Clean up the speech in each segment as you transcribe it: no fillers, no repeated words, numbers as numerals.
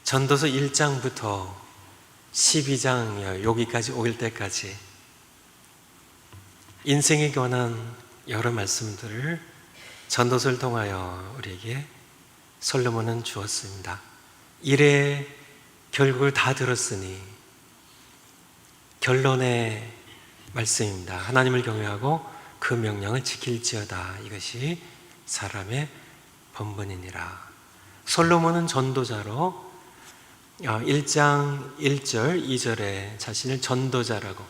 전도서 1장부터 12장 여기까지 올 때까지 인생에 관한 여러 말씀들을 전도서를 통하여 우리에게 솔로몬은 주었습니다. 이래 결국을 다 들었으니 결론의 말씀입니다. 하나님을 경외하고 그 명령을 지킬지어다. 이것이 사람의 본분이니라. 솔로몬은 전도자로 1장 1절 2절에 자신을 전도자라고,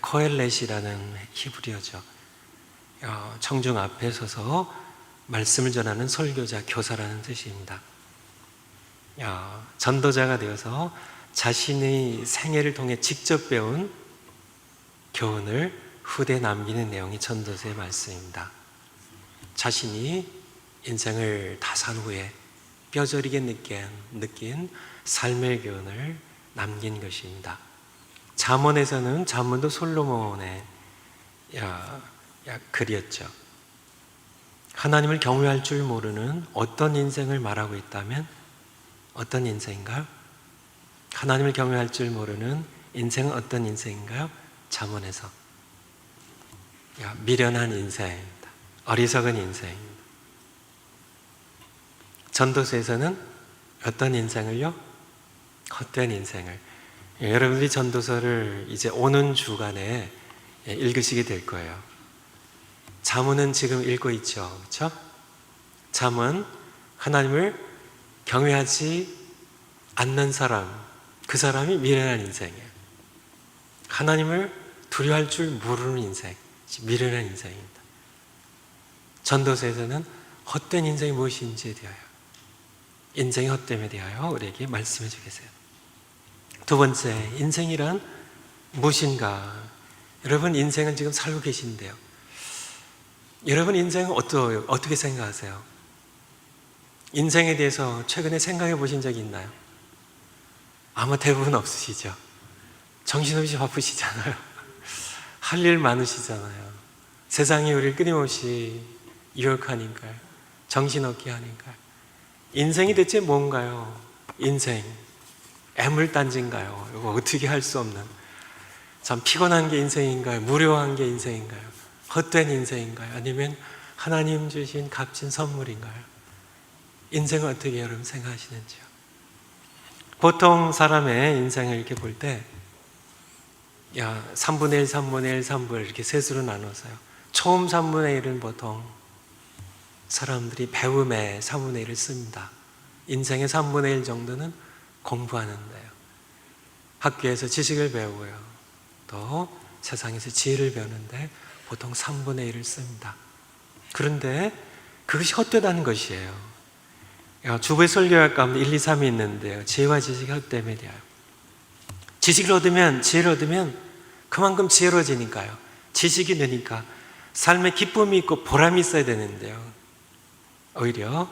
코엘렛이라는 히브리어죠. 청중 앞에 서서 말씀을 전하는 설교자, 교사라는 뜻입니다. 전도자가 되어서 자신의 생애를 통해 직접 배운 교훈을 후대에 남기는 내용이 전도서의 말씀입니다. 자신이 인생을 다 산 후에 뼈저리게 느낀 삶의 교훈을 남긴 것입니다. 잠언에서는 잠언도 솔로몬의 글이었죠. 하나님을 경외할 줄 모르는 어떤 인생을 말하고 있다면 어떤 인생인가요? 하나님을 경외할 줄 모르는 인생은 어떤 인생인가요? 잠언에서 미련한 인생입니다. 어리석은 인생입니다. 전도서에서는 어떤 인생을요? 헛된 인생을. 여러분들이 전도서를 이제 오는 주간에 읽으시게 될 거예요. 잠언은 지금 읽고 있죠, 그렇죠? 잠언, 하나님을 경외하지 않는 사람, 그 사람이 미련한 인생이에요. 하나님을 두려워할 줄 모르는 인생, 미련한 인생입니다. 전도서에서는 헛된 인생이 무엇인지에 대하여, 인생의 헛됨에 대하여 우리에게 말씀해 주겠어요. 두 번째, 인생이란 무엇인가? 여러분 인생을 지금 살고 계신데요. 여러분 인생은 어떻게 생각하세요? 인생에 대해서 최근에 생각해 보신 적이 있나요? 아마 대부분 없으시죠. 정신없이 바쁘시잖아요. 할 일 많으시잖아요. 세상이 우리를 끊임없이 유혹하니까요. 정신없게 하니까요. 인생이 대체 뭔가요? 인생 애물단지인가요? 이거 어떻게 할 수 없는, 참 피곤한 게 인생인가요? 무료한 게 인생인가요? 헛된 인생인가요? 아니면 하나님 주신 값진 선물인가요? 인생을 어떻게 여러분 생각하시는지요? 보통 사람의 인생을 이렇게 볼 때 3분의 1, 3분의 1, 3분의 1 이렇게 셋으로 나눠서요. 처음 3분의 1은 보통 사람들이 배움에 3분의 1을 씁니다. 인생의 3분의 1 정도는 공부하는데요. 학교에서 지식을 배우고요. 또 세상에서 지혜를 배우는데 보통 3분의 1을 씁니다. 그런데 그것이 헛되다는 것이에요. 주부의 설교할 가운데 1, 2, 3이 있는데요. 지혜와 지식의 헛됨에 대하여. 지식을 얻으면, 지혜를 얻으면 그만큼 지혜로워지니까요. 지식이 되니까 삶에 기쁨이 있고 보람이 있어야 되는데요. 오히려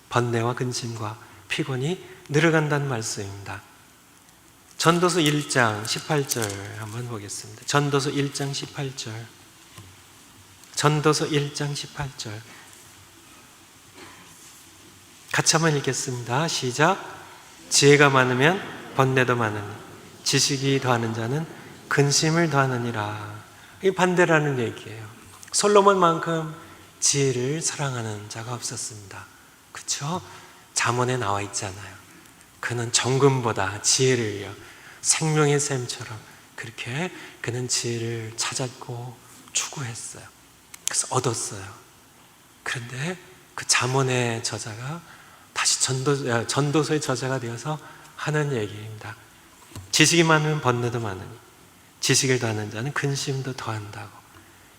번뇌와 근심과 피곤이 늘어간다는 말씀입니다. 전도서 1장 18절 한번 보겠습니다. 전도서 1장 18절. 전도서 1장 18절. 같이 한번 읽겠습니다. 시작. 지혜가 많으면 번뇌도 많으니 지식이 더하는 자는 근심을 더하느니라. 이게 반대라는 얘기예요. 솔로몬만큼 지혜를 사랑하는 자가 없었습니다. 그렇죠? 잠언에 나와 있잖아요. 그는 정금보다 지혜를요, 생명의 샘처럼 그렇게 그는 지혜를 찾았고 추구했어요. 그래서 얻었어요. 그런데 그 잠언의 저자가 다시 전도서의 저자가 되어서 하는 얘기입니다. 지식이 많으면 번뇌도 많으니 지식을 더하는 자는 근심도 더한다고.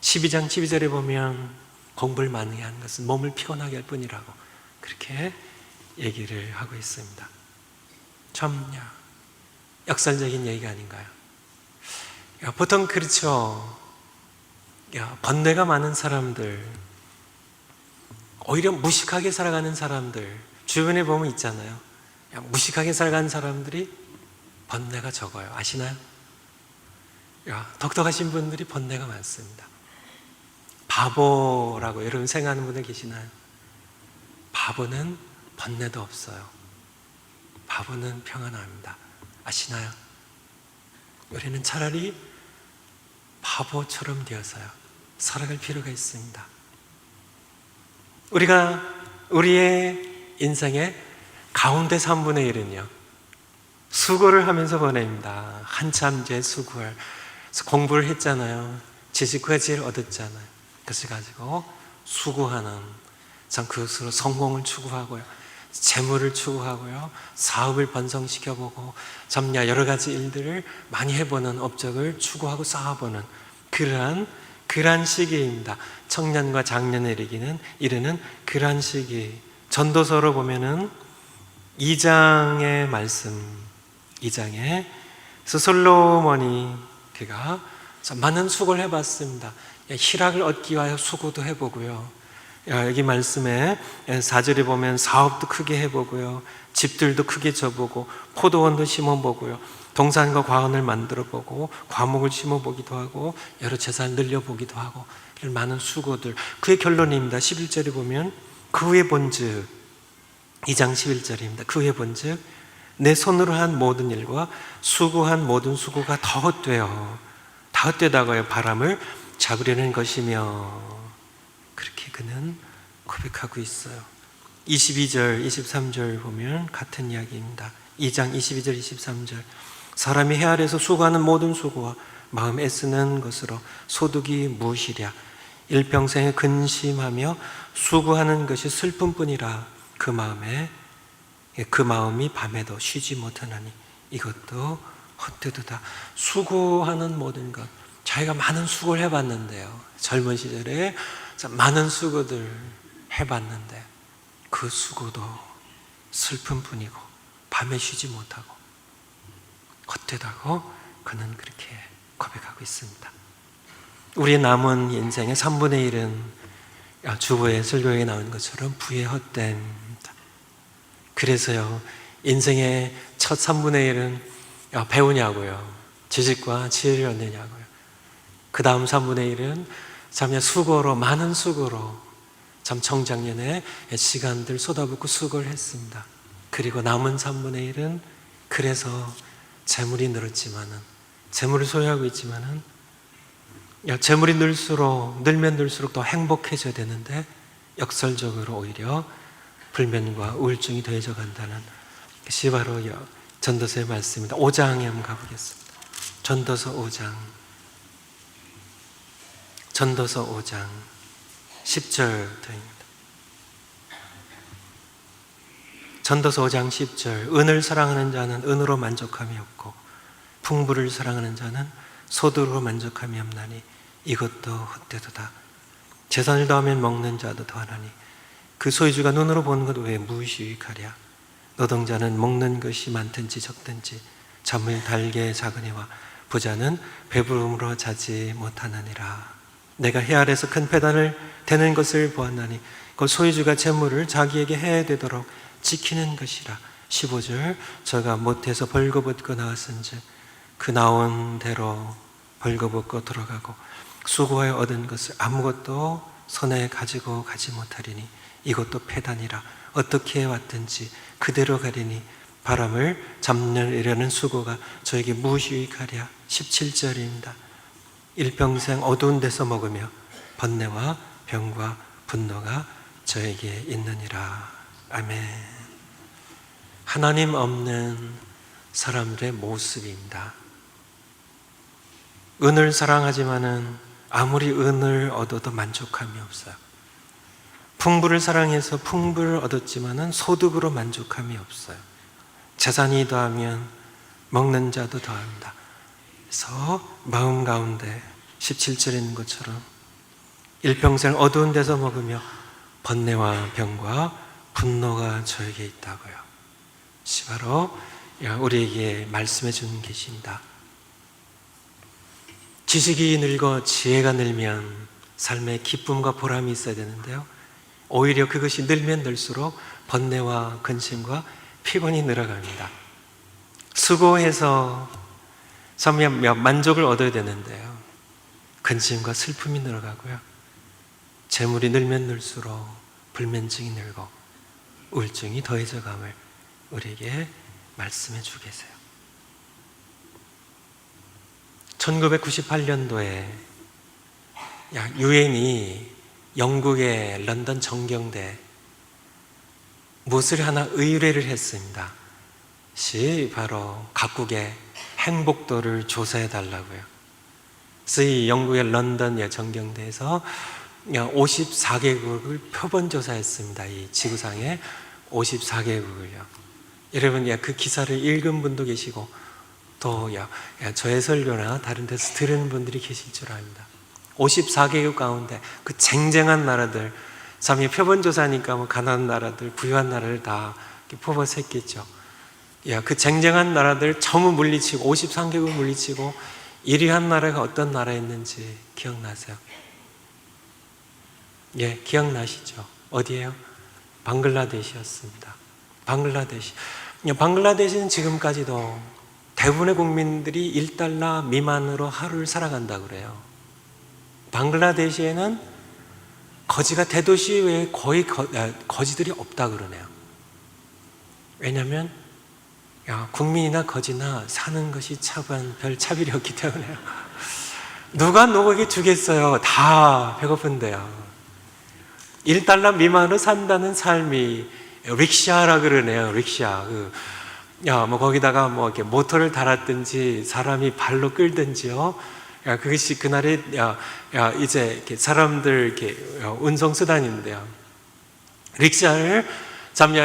12장 12절에 보면 공부를 많이 하는 것은 몸을 피곤하게 할 뿐이라고 그렇게 얘기를 하고 있습니다. 참 역설적인 얘기가 아닌가요? 보통 그렇죠. 번뇌가 많은 사람들, 오히려 무식하게 살아가는 사람들 주변에 보면 있잖아요. 무식하게 살아가는 사람들이 번뇌가 적어요. 아시나요? 똑똑하신 분들이 번뇌가 많습니다. 바보라고 여러분 생각하는 분들 계시나요? 바보는 번뇌도 없어요. 바보는 평안합니다. 아시나요? 우리는 차라리 바보처럼 되어서요 살아갈 필요가 있습니다. 우리가 우리의 인생의 가운데 3분의 1은요 수고를 하면서 보냅니다. 한참 이제 수고를 공부를 했잖아요. 지식과 지혜를 얻었잖아요. 그것을 가지고 수고하는, 참 그것으로 성공을 추구하고요, 재물을 추구하고요, 사업을 번성시켜보고, 참 여러 가지 일들을 많이 해보는, 업적을 추구하고 쌓아보는 그러한 시기입니다. 청년과 장년에 이르는 그러한 시기. 전도서로 보면은 2장의 말씀, 2장에 솔로몬이 그가 많은 수고를 해봤습니다. 희락을 얻기 위하여 수고도 해보고요, 여기 말씀에 4절에 보면 사업도 크게 해보고요, 집들도 크게 져보고, 포도원도 심어보고요, 동산과 과원을 만들어보고, 과목을 심어보기도 하고, 여러 재산을 늘려보기도 하고, 이런 많은 수고들. 그의 결론입니다. 11절에 보면 그 후에 본즉, 2장 11절입니다. 그 후에 본즉 내 손으로 한 모든 일과 수고한 모든 수고가 다 헛되다가요 바람을 잡으려는 것이며, 그렇게 그는 고백하고 있어요. 22절, 23절 보면 같은 이야기입니다. 2장 22절, 23절. 사람이 해 아래에서 수고하는 모든 수고와 마음 애쓰는 것으로 소득이 무엇이랴. 일평생에 근심하며 수고하는 것이 슬픔뿐이라. 그 마음이 밤에도 쉬지 못하나니 이것도 헛되도다. 수고하는 모든 것, 자기가 많은 수고를 해봤는데요, 젊은 시절에 많은 수고들 해봤는데 그 수고도 슬픔뿐이고 밤에 쉬지 못하고 헛되다고 그는 그렇게 고백하고 있습니다. 우리의 남은 인생의 3분의 1은 주보의 설교에 나온 것처럼 부의 헛됨입니다. 그래서요 인생의 첫 3분의 1은 배우냐고요, 지식과 지혜를 얻느냐고요. 그 다음 3분의 1은 참 수고로, 많은 수고로 참 청장년에 시간들 쏟아붓고 수고를 했습니다. 그리고 남은 3분의 1은 그래서 재물이 늘었지만은, 재물을 소유하고 있지만은 재물이 늘면 늘수록 더 행복해져야 되는데 역설적으로 오히려 불면과 우울증이 더해져 간다는 것이 바로 전도서의 말씀입니다. 5장에 한번 가보겠습니다. 전도서 5장 10절입니다. 전도서 5장 10절. 은을 사랑하는 자는 은으로 만족함이 없고 풍부를 사랑하는 자는 소득으로 만족함이 없나니 이것도 헛되도다. 재산을 더하면 먹는 자도 더하나니 그 소유주가 눈으로 보는 것 외에 무엇이 유익하랴. 노동자는 먹는 것이 많든지 적든지 잠을 달게 자그니와 부자는 배부름으로 자지 못하느니라. 내가 해 아래서 큰 배단을 대는 것을 보았나니 그 소유주가 재물을 자기에게 해야 되도록 지키는 것이라. 15절. 저가 못해서 벌거벗고 나왔은즉 그 나온 대로 벌거벗고 돌아가고 수고하여 얻은 것을 아무것도 손에 가지고 가지 못하리니 이것도 패단이라. 어떻게 해왔든지 그대로 가리니 바람을 잡으려는 수고가 저에게 무엇이 유익하랴. 17절입니다. 일평생 어두운 데서 먹으며 번뇌와 병과 분노가 저에게 있느니라. 아멘. 하나님 없는 사람들의 모습입니다. 은을 사랑하지만은 아무리 은을 얻어도 만족함이 없어요. 풍부를 사랑해서 풍부를 얻었지만은 소득으로 만족함이 없어요. 재산이 더하면 먹는 자도 더합니다. 그래서 마음 가운데 17절에 있는 것처럼 일평생 어두운 데서 먹으며 번뇌와 병과 분노가 저에게 있다고요. 바로 우리에게 말씀해 주는 계십니다. 지식이 늘고 지혜가 늘면 삶에 기쁨과 보람이 있어야 되는데요, 오히려 그것이 늘면 늘수록 번뇌와 근심과 피곤이 늘어갑니다. 수고해서 참 만족을 얻어야 되는데요, 근심과 슬픔이 늘어가고요, 재물이 늘면 늘수록 불면증이 늘고 우울증이 더해져감을 우리에게 말씀해 주고 계세요. 1998년도에 유엔이 영국의 런던 정경대 무엇을 하나 의뢰를 했습니다. 바로 각국의 행복도를 조사해 달라고요. 그래서 이 영국의 런던 정경대에서 54개국을 표본 조사했습니다. 이 지구상의 54개국을요. 여러분, 그 기사를 읽은 분도 계시고 또 저의 설교나 다른 데서 들은 분들이 계실 줄 압니다. 54개국 가운데 그 쟁쟁한 나라들, 참 표본 조사니까 뭐 가난한 나라들, 부유한 나라를 다 뽑아서 했겠죠. 그 쟁쟁한 나라들 전부 물리치고 53개국 물리치고 1위 한 나라가 어떤 나라였는지 기억나세요? 기억나시죠? 어디예요? 방글라데시였습니다. 방글라데시는 지금까지도 대부분의 국민들이 1달러 미만으로 하루를 살아간다고 그래요. 방글라데시에는 거지가 대도시 외에 거의 거지들이 없다고 그러네요. 왜냐하면 국민이나 거지나 사는 것이 별 차별이 없기 때문에요. 누가 누구에게 주겠어요? 다 배고픈데요. 1달러 미만으로 산다는 삶이 릭샤라 그러네요. 릭샤. 뭐 거기다가 뭐 이렇게 모터를 달았든지 사람이 발로 끌든지요. 그것이 그날의 이제 이렇게 사람들 이렇게 운송 수단인데요. 릭샤를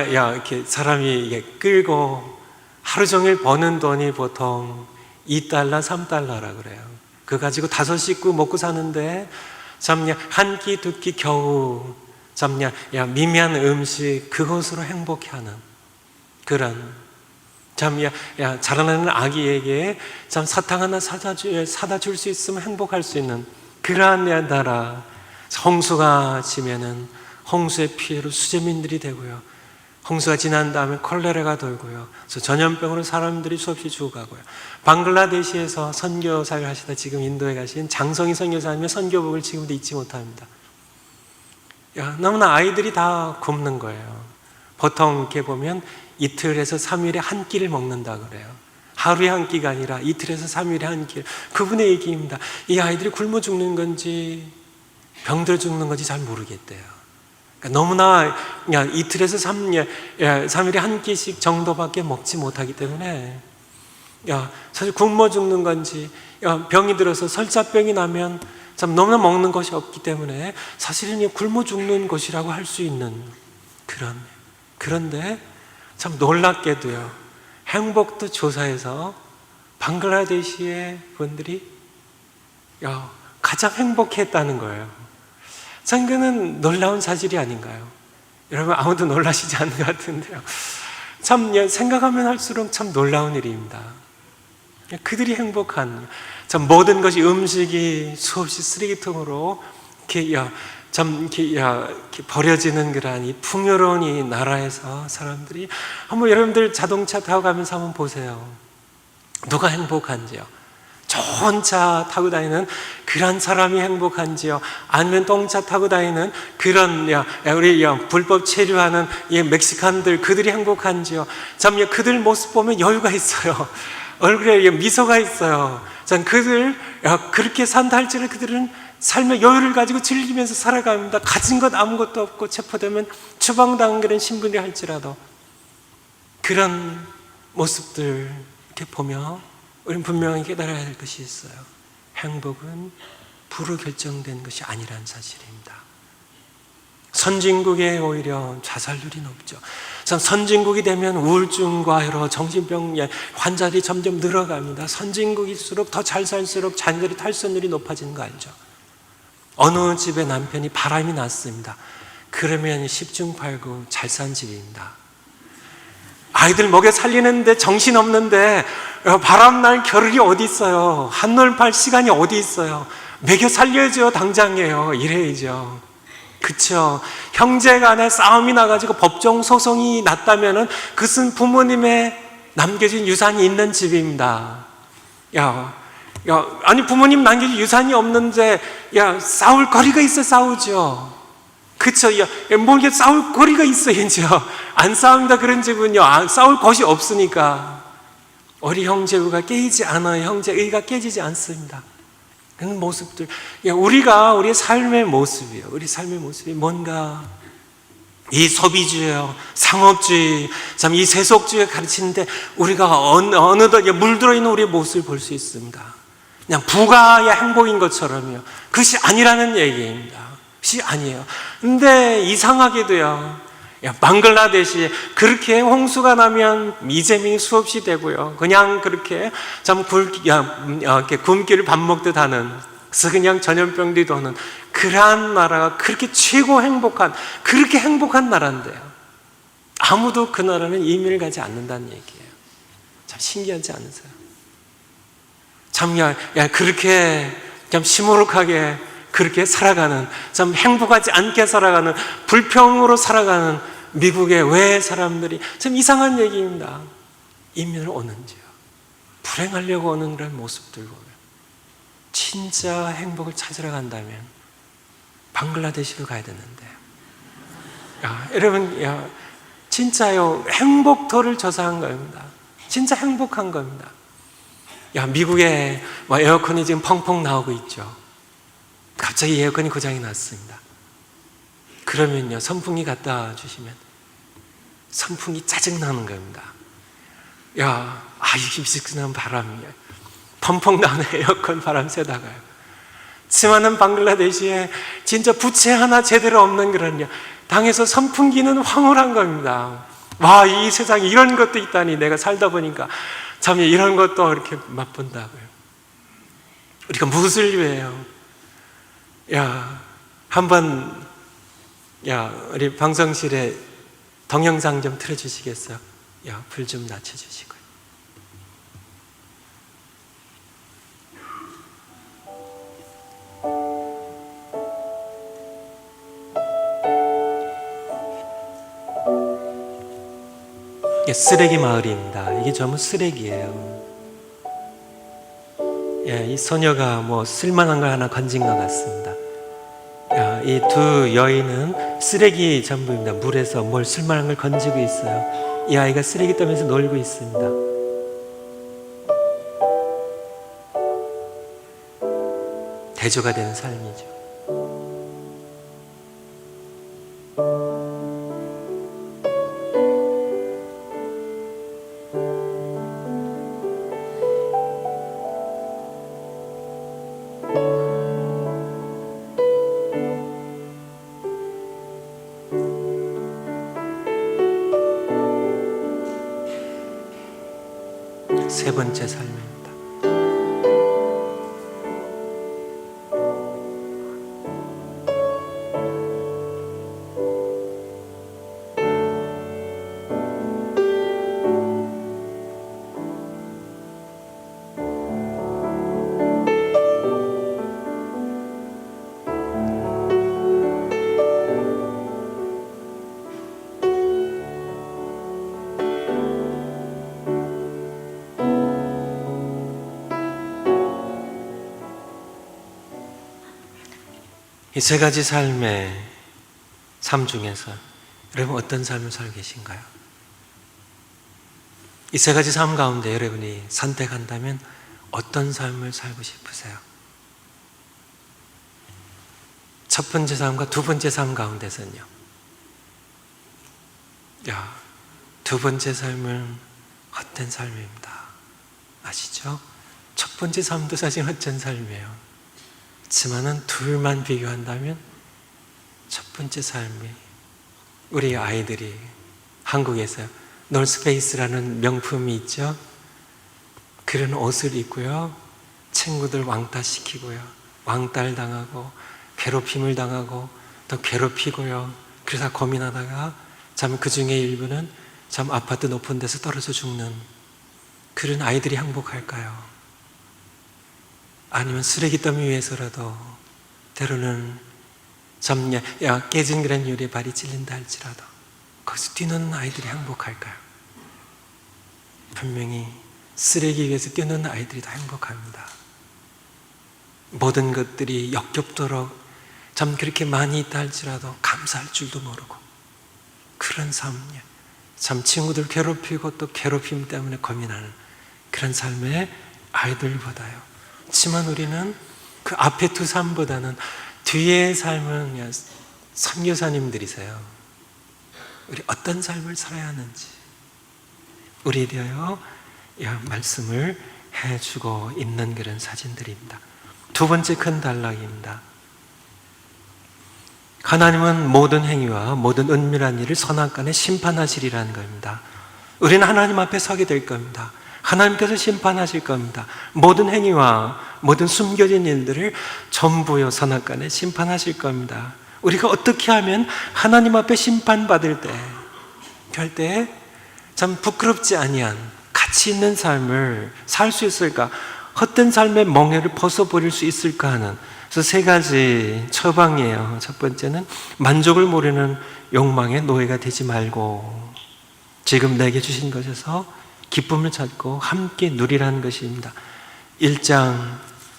이렇게 사람이 이게 끌고 하루 종일 버는 돈이 보통 2달러, 3달러라 그래요. 그거 가지고 5 식구 먹고 사는데 한 끼, 2끼 겨우 미미한 음식 그것으로 행복해하는 그런 자라나는 아기에게 사탕 하나 사다 줄 수 있으면 행복할 수 있는 그러한 나라. 홍수가 지면은 홍수의 피해로 수재민들이 되고요. 홍수가 지난 다음에 콜레라가 돌고요. 그래서 전염병으로 사람들이 수없이 죽어가고요. 방글라데시에서 선교사를 하시다 지금 인도에 가신 장성희 선교사님의 선교복을 지금도 잊지 못합니다. 너무나 아이들이 다 굶는 거예요. 보통 이렇게 보면 이틀에서 3일에 한 끼를 먹는다 그래요. 하루에 한 끼가 아니라 이틀에서 3일에 한 끼. 그분의 얘기입니다. 이 아이들이 굶어 죽는 건지 병들어 죽는 건지 잘 모르겠대요. 그러니까 너무나 이틀에서 3일에 한 끼씩 정도밖에 먹지 못하기 때문에 사실 굶어 죽는 건지 병이 들어서 설사병이 나면 너무나 먹는 것이 없기 때문에 사실은 굶어 죽는 것이라고 할 수 있는 그런데 참 놀랍게도요, 행복도 조사에서 방글라데시의 분들이 가장 행복했다는 거예요. 참 그는 놀라운 사실이 아닌가요? 여러분 아무도 놀라시지 않는 것 같은데요. 참 생각하면 할수록 참 놀라운 일입니다. 그들이 행복한 모든 것이 음식이 수없이 쓰레기통으로 이렇게 버려지는 그러한 이 풍요로운 이 나라에서 사람들이 한번 여러분들 자동차 타고 가면서 한번 보세요. 누가 행복한지요? 좋은 차 타고 다니는 그런 사람이 행복한지요? 아니면 똥차 타고 다니는 그런 우리 불법 체류하는 멕시칸들 그들이 행복한지요? 그들 모습 보면 여유가 있어요. 얼굴에 미소가 있어요. 그들 그렇게 산다 할지라도 그들은 삶의 여유를 가지고 즐기면서 살아갑니다. 가진 것 아무것도 없고 체포되면 추방당한 그런 신분이 할지라도 그런 모습들 이렇게 보며 우리는 분명히 깨달아야 할 것이 있어요. 행복은 부로 결정된 것이 아니라는 사실입니다. 선진국에 오히려 자살률이 높죠. 선진국이 되면 우울증과 여러 정신병 환자들이 점점 늘어갑니다. 선진국일수록 더 잘 살수록 자녀들이 탈선율이 높아지는 거 알죠? 어느 집에 남편이 바람이 났습니다. 그러면 10중 8구 잘 산 집입니다. 아이들 먹여 살리는데 정신없는데 바람날 겨를이 어디 있어요? 한눈 팔 시간이 어디 있어요? 먹여 살려야죠. 당장이에요. 이래야죠. 그쵸? 형제간에 싸움이 나가지고 법정 소송이 났다면은 그것은 부모님의 남겨진 유산이 있는 집입니다. 아니 부모님 남겨진 유산이 없는데 싸울 거리가 있어 싸우죠. 그쵸? 야, 뭐 이게 싸울 거리가 있어야죠. 안 싸운다 그런 집은요, 싸울 것이 없으니까. 우리 형제가 깨지지 않아요. 형제의가 깨지지 않습니다. 그런 모습들. 우리의 삶의 모습이에요. 우리 삶의 모습이 뭔가 이 소비주의, 상업주의, 참 이 세속주의가 가르치는데 우리가 어느덧 물들어 있는 우리의 모습을 볼 수 있습니다. 그냥 부가의 행복인 것처럼요. 그것이 아니라는 얘기입니다. 그것이 아니에요. 근데 이상하게도요, 방글라데시에 그렇게 홍수가 나면 이재명이 수없이 되고요. 그냥 그렇게 참 굶기를 밥 먹듯 하는, 그래서 그냥 전염병들이 도는 그러한 나라가 그렇게 그렇게 행복한 나라인데요. 아무도 그 나라는 이민을 가지 않는다는 얘기예요. 참 신기하지 않으세요? 참, 그렇게 참 시무룩하게 그렇게 살아가는, 참 행복하지 않게 살아가는, 불평으로 살아가는 미국의 왜 사람들이 참 이상한 얘기입니다. 이민을 오는지요. 불행하려고 오는 그런 모습들 보면 진짜 행복을 찾으러 간다면 방글라데시로 가야 되는데, 여러분, 진짜요, 행복도를 조사한 겁니다. 진짜 행복한 겁니다. 미국에 에어컨이 지금 펑펑 나오고 있죠. 갑자기 에어컨이 고장이 났습니다. 그러면요, 선풍기 갖다 주시면 선풍기 짜증나는 겁니다. 이게 미sik한 바람이야. 펑펑 나오는 에어컨 바람 쐬다가요. 지만은 방글라데시에 진짜 부채 하나 제대로 없는 그런 당에서 선풍기는 황홀한 겁니다. 이 세상에 이런 것도 있다니, 내가 살다 보니까 참 이런 것도 이렇게 맛본다고요. 우리가 무엇을 위해요? 한번 우리 방송실에 동영상 좀 틀어주시겠어요? 불 좀 낮춰주시고요. 쓰레기 마을입니다. 이게 전부 쓰레기예요. 이 소녀가 쓸만한 걸 하나 건진 것 같습니다. 이 두 여인은 쓰레기 전부입니다. 물에서 뭘 쓸만한 걸 건지고 있어요. 이 아이가 쓰레기 더미에서 놀고 있습니다. 대조가 되는 삶이죠. 세 번째 삶입니다. 이 세 가지 삶의 삶 중에서 여러분 어떤 삶을 살고 계신가요? 이 세 가지 삶 가운데 여러분이 선택한다면 어떤 삶을 살고 싶으세요? 첫 번째 삶과 두 번째 삶 가운데서는요, 두 번째 삶은 헛된 삶입니다. 아시죠? 첫 번째 삶도 사실 헛된 삶이에요. 그렇지만은 둘만 비교한다면 첫 번째 삶이, 우리 아이들이 한국에서 노스페이스라는 명품이 있죠. 그런 옷을 입고요, 친구들 왕따시키고요, 왕따를 당하고 괴롭힘을 당하고 또 괴롭히고요. 그래서 고민하다가 참 그 중에 일부는 참 아파트 높은 데서 떨어져 죽는 그런 아이들이 행복할까요? 아니면 쓰레기 더미 위에서라도 때로는 참 깨진 그런 유리에 발이 찔린다 할지라도 거기서 뛰노는 아이들이 행복할까요? 분명히 쓰레기 위에서 뛰노는 아이들이 더 행복합니다. 모든 것들이 역겹도록 참 그렇게 많이 있다 할지라도 감사할 줄도 모르고 그런 삶, 참 친구들 괴롭히고 또 괴롭힘 때문에 고민하는 그런 삶의 아이들보다요. 하지만 우리는 그 앞에 두 삶보다는 뒤의 삶은 선교사님들이세요. 우리 어떤 삶을 살아야 하는지 우리에게요 말씀을 해주고 있는 그런 사진들입니다. 두 번째 큰 단락입니다. 하나님은 모든 행위와 모든 은밀한 일을 선악간에 심판하시리라는 겁니다. 우리는 하나님 앞에 서게 될 겁니다. 하나님께서 심판하실 겁니다. 모든 행위와 모든 숨겨진 일들을 전부요 선악간에 심판하실 겁니다. 우리가 어떻게 하면 하나님 앞에 심판받을 때, 할 때 참 부끄럽지 아니한 가치 있는 삶을 살 수 있을까? 헛된 삶의 멍에를 벗어버릴 수 있을까 하는 그래서 세 가지 처방이에요. 첫 번째는 만족을 모르는 욕망의 노예가 되지 말고 지금 내게 주신 것에서 기쁨을 찾고 함께 누리라는 것입니다. 1장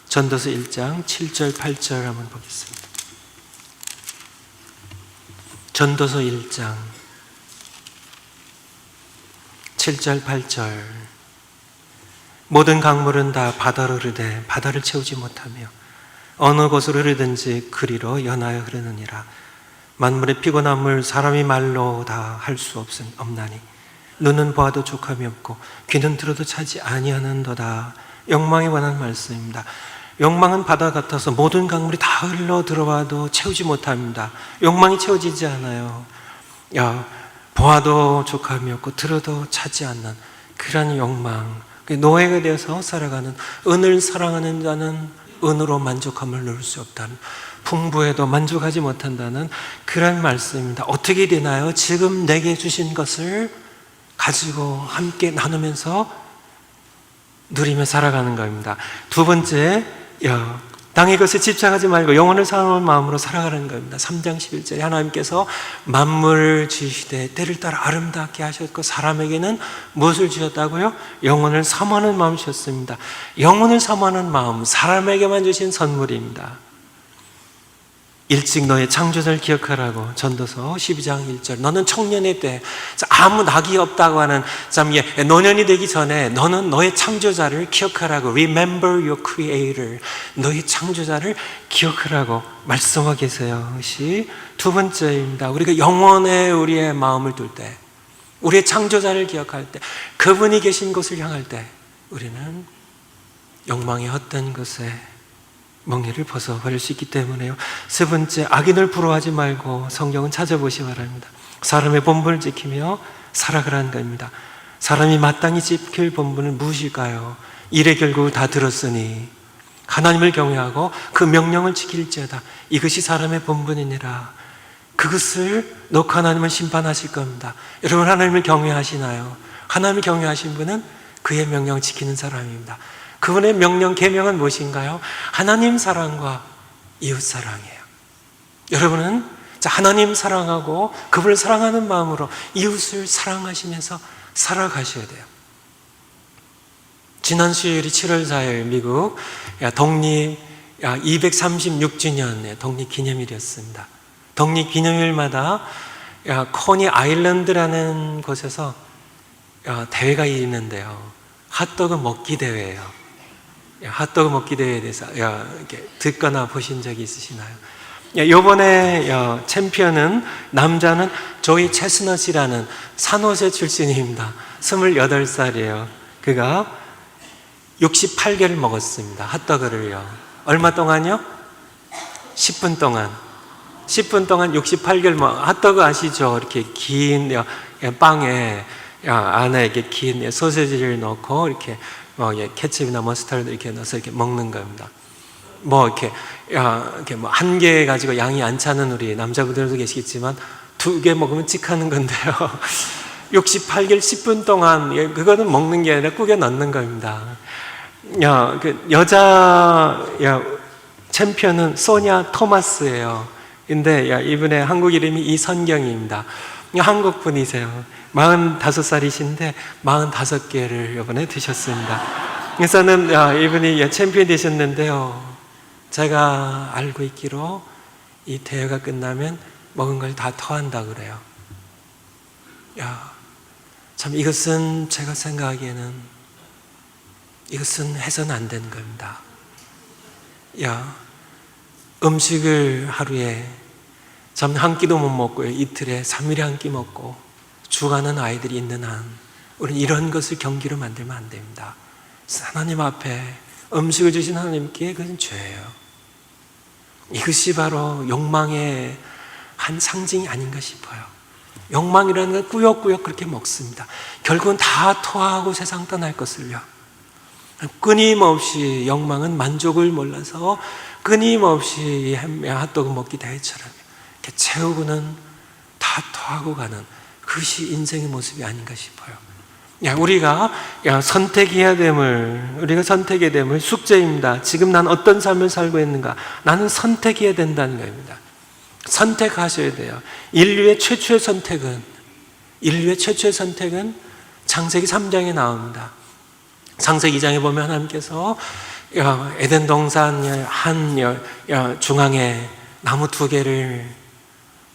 전도서 1장 7절 8절 한번 보겠습니다. 전도서 1장 7절 8절 모든 강물은 다 바다로 흐르되 바다를 채우지 못하며 어느 곳으로 흐르든지 그리로 연하여 흐르느니라. 만물의 피곤한 물 사람이 말로 다 할 수 없나니 눈은 보아도 족함이 없고 귀는 들어도 차지 아니하는도다. 욕망에 관한 말씀입니다. 욕망은 바다 같아서 모든 강물이 다 흘러 들어와도 채우지 못합니다. 욕망이 채워지지 않아요. 보아도 족함이 없고 들어도 차지 않는 그런 욕망, 노예가 되어서 살아가는, 은을 사랑하는 자는 은으로 만족함을 누릴 수 없다는, 풍부해도 만족하지 못한다는 그런 말씀입니다. 어떻게 되나요? 지금 내게 주신 것을 가지고 함께 나누면서 누리며 살아가는 겁니다. 두 번째, 땅의 것에 집착하지 말고 영혼을 사랑하는 마음으로 살아가는 겁니다. 3장 11절에 하나님께서 만물을 지으시되 때를 따라 아름답게 하셨고 사람에게는 무엇을 주셨다고요? 영혼을 사모하는 마음을 주셨습니다. 영혼을 사모하는 마음, 사람에게만 주신 선물입니다. 일찍 너의 창조자를 기억하라고 전도서 12장 1절 너는 청년의 때 아무 낙이 없다고 하는 노년이 되기 전에 너는 너의 창조자를 기억하라고 Remember your creator 너의 창조자를 기억하라고 말씀하고 계세요. 그것이 두 번째입니다. 우리가 영원에 우리의 마음을 둘 때 우리의 창조자를 기억할 때 그분이 계신 곳을 향할 때 우리는 욕망의 헛된 것에 멍에를 벗어버릴 수 있기 때문에요. 세 번째, 악인을 부러워하지 말고 성경은 찾아보시기 바랍니다. 사람의 본분을 지키며 살아가라는 겁니다. 사람이 마땅히 지킬 본분은 무엇일까요? 일의 결국을 다 들었으니 하나님을 경외하고 그 명령을 지킬지어다. 이것이 사람의 본분이니라. 그것을 놓고 하나님은 심판하실 겁니다. 여러분 하나님을 경외하시나요? 하나님을 경외하신 분은 그의 명령을 지키는 사람입니다. 그분의 명령, 계명은 무엇인가요? 하나님 사랑과 이웃 사랑이에요. 여러분은 하나님 사랑하고 그분을 사랑하는 마음으로 이웃을 사랑하시면서 살아가셔야 돼요. 지난 수요일이 7월 4일 미국 독립 236주년 독립기념일이었습니다. 독립기념일마다 코니 아일랜드라는 곳에서 대회가 있는데요. 핫도그 먹기 대회예요. 핫도그 먹기 대회에 대해서 이렇게 듣거나 보신 적이 있으시나요? 이번에 챔피언은 남자는 조이 체스넛이라는 산호세 출신입니다. 28살이에요. 그가 68개를 먹었습니다. 핫도그를요. 얼마 동안요? 10분 동안 68개를 핫도그 아시죠? 이렇게 긴 빵에 안에 이렇게 긴 소세지를 넣고 이렇게 케첩이나 머스타르드 이렇게 넣어서 이렇게 먹는 겁니다. 이렇게 한 개 가지고 양이 안 차는 우리 남자분들도 계시겠지만 2개 먹으면 찍하는 건데요. 68개를 10분 동안 그거는 먹는 게 아니라 꾸겨 넣는 겁니다. 그 여자 챔피언은 소냐 토마스예요. 근데 이분의 한국 이름이 이선경입니다. 한국 분이세요. 45살이신데 45개를 이번에 드셨습니다. 그래서는 이분이 챔피언 되셨는데요. 제가 알고 있기로 이 대회가 끝나면 먹은 걸 다 토한다 그래요. 참 이것은 제가 생각하기에는 이것은 해서는 안 되는 겁니다. 음식을 하루에 참 한 끼도 못 먹고요. 이틀에 3일에 한 끼 먹고 죽어가는 아이들이 있는 한 우리는 이런 것을 경기로 만들면 안 됩니다. 하나님 앞에 음식을 주신 하나님께 그것은 죄예요. 이것이 바로 욕망의 한 상징이 아닌가 싶어요. 욕망이라는 건 꾸역꾸역 그렇게 먹습니다. 결국은 다 토하고 세상 떠날 것을요. 끊임없이 욕망은 만족을 몰라서 끊임없이 핫도그 먹기 대회처럼 이렇게 채우고는 다 토하고 가는 그것이 인생의 모습이 아닌가 싶어요. 우리가 선택해야 됨을 숙제입니다. 지금 난 어떤 삶을 살고 있는가? 나는 선택해야 된다는 겁니다. 선택하셔야 돼요. 인류의 최초의 선택은 창세기 3장에 나옵니다. 창세기 2장에 보면 하나님께서 에덴 동산 한 중앙에 나무 2개를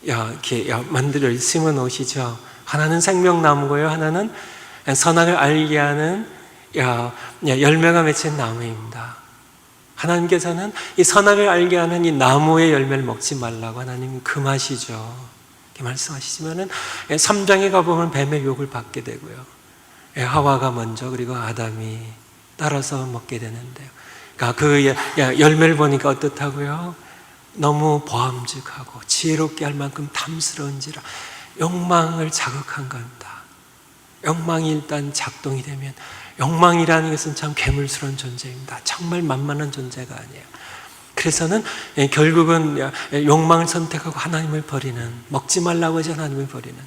이렇게 만들어 심어 놓으시죠. 하나는 생명나무고요, 하나는 선악을 알게 하는 열매가 맺힌 나무입니다. 하나님께서는 이 선악을 알게 하는 이 나무의 열매를 먹지 말라고 하나님은 금하시죠. 이렇게 말씀하시지만은 3장에 가보면 뱀의 유혹을 받게 되고요. 하와가 먼저 그리고 아담이 따라서 먹게 되는데요. 그러니까 그 열매를 보니까 어떻다고요? 너무 보암직하고 지혜롭게 할 만큼 탐스러운지라 욕망을 자극한 겁니다. 욕망이 일단 작동이 되면 욕망이라는 것은 참 괴물스러운 존재입니다. 정말 만만한 존재가 아니에요. 그래서는 결국은 욕망을 선택하고 하나님을 버리는, 먹지 말라고 하지 하나님을 버리는,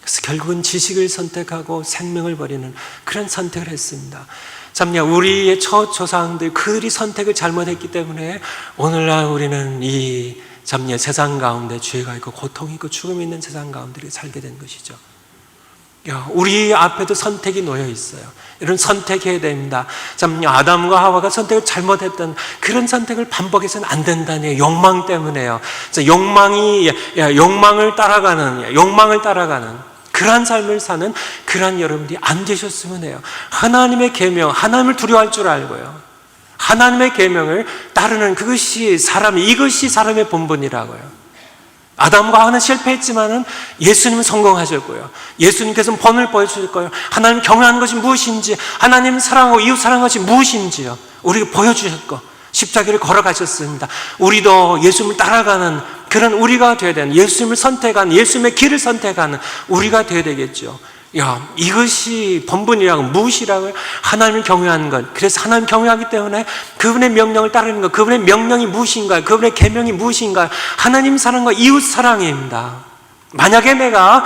그래서 결국은 지식을 선택하고 생명을 버리는 그런 선택을 했습니다. 참 우리의 첫 조상들 그들이 선택을 잘못했기 때문에 오늘날 우리는 이 세상 가운데 죄가 있고 고통이 있고 죽음이 있는 세상 가운데 살게 된 것이죠. 우리 앞에도 선택이 놓여 있어요. 이런 선택해야 됩니다. 참 아담과 하와가 선택을 잘못했던 그런 선택을 반복해서는 안 된다니 욕망 때문에요. 욕망을 따라가는 그러한 삶을 사는 그러한 여러분들이 안 되셨으면 해요. 하나님의 계명, 하나님을 두려워할 줄 알고요. 하나님의 계명을 따르는 이것이 사람의 본분이라고요. 아담과 하와는 실패했지만은 예수님은 성공하셨고요. 예수님께서는 본을 보여주실 거예요. 하나님 경외하는 것이 무엇인지, 하나님 사랑하고 이웃 사랑하는 것이 무엇인지요. 우리가 보여주셨고 십자가를 걸어가셨습니다. 우리도 예수님을 따라가는 그런 우리가 되어야 되는, 예수님을 선택하는, 예수님의 길을 선택하는 우리가 되어야 되겠죠. 이것이 본분이라고, 무엇이라고요? 하나님을 경외하는 것. 그래서 하나님 경외하기 때문에 그분의 명령을 따르는 것. 그분의 명령이 무엇인가요? 그분의 계명이 무엇인가요? 하나님 사랑과 이웃 사랑입니다. 만약에 내가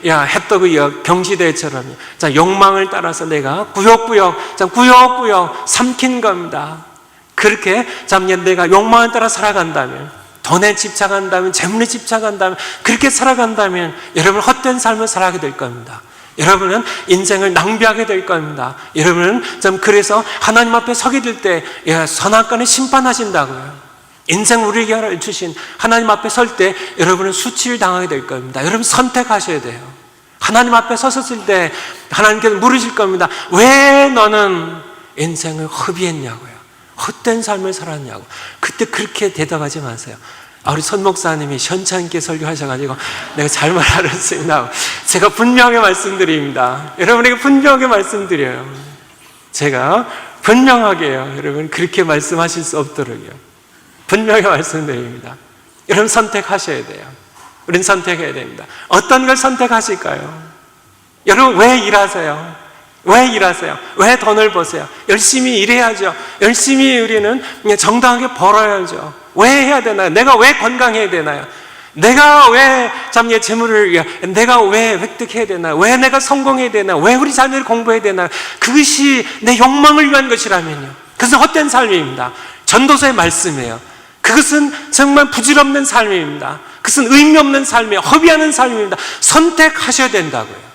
핫도그 경시대회처럼 욕망을 따라서 내가 구역구역 삼킨 겁니다. 그렇게 내가 욕망을 따라 살아간다면, 돈에 집착한다면, 재물에 집착한다면, 그렇게 살아간다면 여러분 헛된 삶을 살아가게 될 겁니다. 여러분은 인생을 낭비하게 될 겁니다. 여러분은 그래서 하나님 앞에 서게 될 때 선악간에 심판하신다고요. 인생 우리에게 주신 하나님 앞에 설 때 여러분은 수치를 당하게 될 겁니다. 여러분 선택하셔야 돼요. 하나님 앞에 섰을 때 하나님께서 물으실 겁니다. 왜 너는 인생을 허비했냐고요. 헛된 삶을 살았냐고. 그때 그렇게 대답하지 마세요. 우리 선 목사님이 현찮게 설교하셔가지고 내가 잘못 알았습니다. 제가 분명하게 말씀드립니다. 여러분에게 분명하게 말씀드려요. 제가 분명하게요. 여러분 그렇게 말씀하실 수 없도록요. 분명하게 말씀드립니다. 여러분 선택하셔야 돼요. 우리는 선택해야 됩니다. 어떤 걸 선택하실까요? 여러분 왜 일하세요? 왜 돈을 버세요? 열심히 일해야죠. 열심히 우리는 정당하게 벌어야죠. 왜 해야 되나요? 내가 왜 건강해야 되나요? 내가 왜 재물을 내가 왜 획득해야 되나요? 왜 내가 성공해야 되나요? 왜 우리 자녀를 공부해야 되나요? 그것이 내 욕망을 위한 것이라면요, 그것은 헛된 삶입니다. 전도서의 말씀이에요. 그것은 정말 부질없는 삶입니다. 그것은 의미 없는 삶이에요. 허비하는 삶입니다. 선택하셔야 된다고요.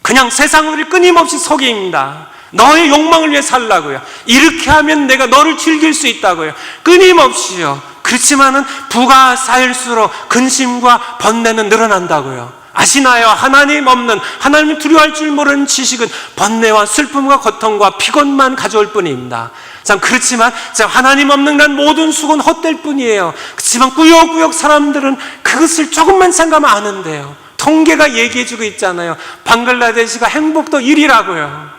그냥 세상을 끊임없이 속입니다. 너의 욕망을 위해 살라고요. 이렇게 하면 내가 너를 즐길 수 있다고요. 끊임없이요. 그렇지만은 부가 쌓일수록 근심과 번뇌는 늘어난다고요. 아시나요? 하나님 없는, 하나님을 두려워할 줄 모르는 지식은 번뇌와 슬픔과 고통과 피곤만 가져올 뿐입니다. 참 그렇지만 하나님 없는 난 모든 수고는 헛될 뿐이에요. 그렇지만 꾸역꾸역 사람들은 그것을 조금만 생각하면 아는데요. 통계가 얘기해주고 있잖아요. 방글라데시가 행복도 1위라고요.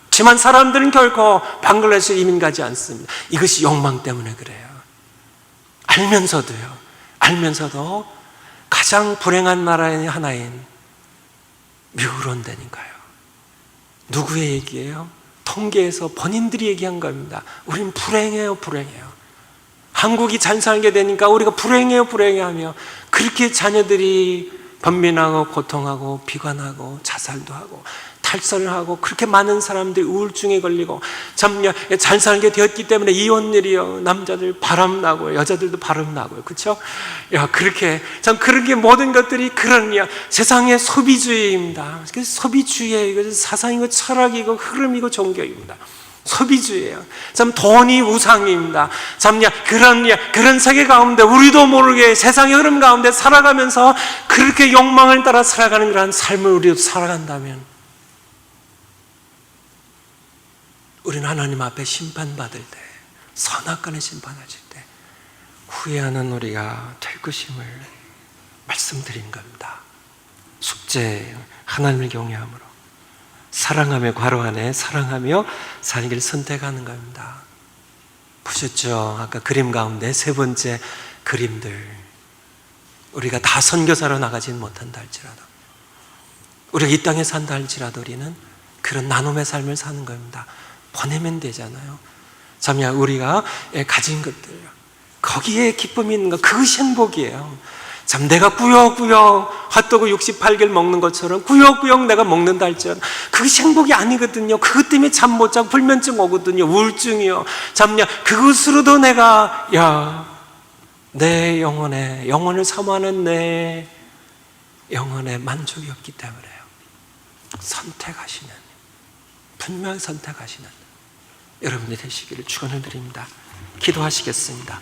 하지만 사람들은 결코 방글라데시에 이민 가지 않습니다. 이것이 욕망 때문에 그래요. 알면서도 가장 불행한 나라의 하나인 미국으로 온다니까요. 누구의 얘기예요? 통계에서 본인들이 얘기한 겁니다. 우린 불행해요. 한국이 잘 살게 되니까 우리가 불행해하며 그렇게 자녀들이 번민하고 고통하고 비관하고 자살도 하고 탈선을 하고 그렇게 많은 사람들이 우울증에 걸리고 잘 살게 되었기 때문에 이혼율이요, 남자들 바람나고요, 여자들도 바람나고요, 그렇죠? 그렇게 그렇게 모든 것들이 그런 세상의 소비주의입니다. 소비주의예요. 이것은 사상이고 철학이고 흐름이고 종교입니다. 소비주의예요. 돈이 우상입니다. 그런 세계 가운데 우리도 모르게 세상의 흐름 가운데 살아가면서 그렇게 욕망을 따라 살아가는 그런 삶을 우리도 살아간다면 우리는 하나님 앞에 심판받을 때, 선악간에 심판하실 때 후회하는 우리가 될 것임을 말씀드린 겁니다. 숙제, 하나님을 경외함으로 사랑하며 괄호 안에 사랑하며 사는 길을 선택하는 겁니다. 보셨죠? 아까 그림 가운데 세 번째 그림들, 우리가 다 선교사로 나가지는 못한다 할지라도, 우리가 이 땅에 산다 할지라도 우리는 그런 나눔의 삶을 사는 겁니다. 보내면 되잖아요. 우리가 가진 것들, 거기에 기쁨이 있는 것, 그것이 행복이에요. 내가 꾸역꾸역 핫도그 68개를 먹는 것처럼 꾸역꾸역 내가 먹는다 할지라도 그것이 행복이 아니거든요. 그것 때문에 잠 못 자고 불면증 오거든요. 우울증이요. 그것으로도 내가 내 영혼을 사모하는 내 영혼의 만족이 없기 때문에요. 분명히 선택하시는 여러분이 되시기를 축원을 드립니다. 기도하시겠습니다.